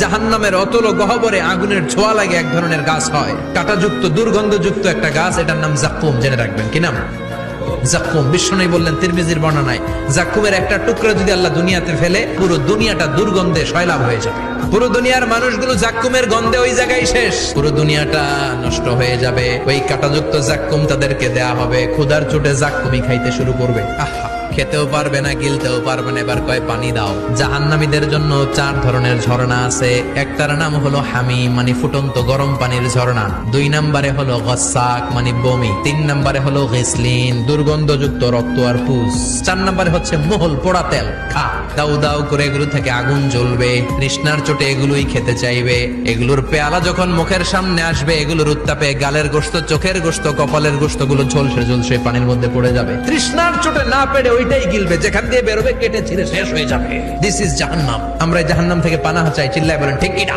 জাহান্নামের অতল গহ্বরে আগুনের ছোঁয়া লাগে এক ধরনের গাছ হয়, কাঁটাযুক্ত দুর্গন্ধযুক্ত একটা গাছ, এটার নাম জাক্কুম। জেনে রাখবেন। কি নাম? জাক্কুম। বিষ্ণু বললেন তিরমিজির বর্ণনায়, জাক্কুমের একটা টুকরা যদি আল্লাহ দুনিয়াতে ফেলে, পুরো দুনিয়াটা দুর্গন্ধে সয়লাব হয়ে যাবে। পুরো দুনিয়ার মানুষগুলো জাক্কুমের গন্ধে ওই জায়গায় শেষ, পুরো দুনিয়াটা নষ্ট হয়ে যাবে। ওই কাঁটাযুক্ত জাক্কুম তাদেরকে দেয়া হবে, ক্ষুধার চোটে জাক্কুমই খাইতে শুরু করবে। আহা, খেতেও পারবে না, গিলতেও পারবে না, এবার কয় পানি দাও। জাহান্নামীদের জন্য 4 ধরনের ঝর্ণা আছে। একটার নাম হলো হামিম, মানে ফুটন্ত গরম পানির ঝর্ণা। 2 নম্বরে হলো গসাক, মানে বমি। 3 নম্বরে হলো গিসলিন, দুর্গন্ধযুক্ত রক্ত আর পুষ। 4 নম্বরে হচ্ছে মোহল, পোড়া তেল। খা, দাউ দাউ করে এগুলো থেকে আগুন জ্বলবে, তৃষ্ণার চোটে এগুলোই খেতে চাইবে। এগুলোর পেয়ালা যখন মুখের সামনে আসবে, এগুলোর উত্তাপে গালের গোশত, চোখের গোশত, কপালের গোশত গুলো ঝলসে ঝলসে পানির মধ্যে পড়ে যাবে। তৃষ্ণার চোটে না পেরে ওইটাই গিলবে, যেখান দিয়ে বেরোবে কেটে ছিঁড়ে শেষ হয়ে যাবে। দিস ইজ জাহান্নাম। আমরা জাহান্নাম থেকে পানাহা চাই। চিল্লায় বলেন ঠিক কিনা?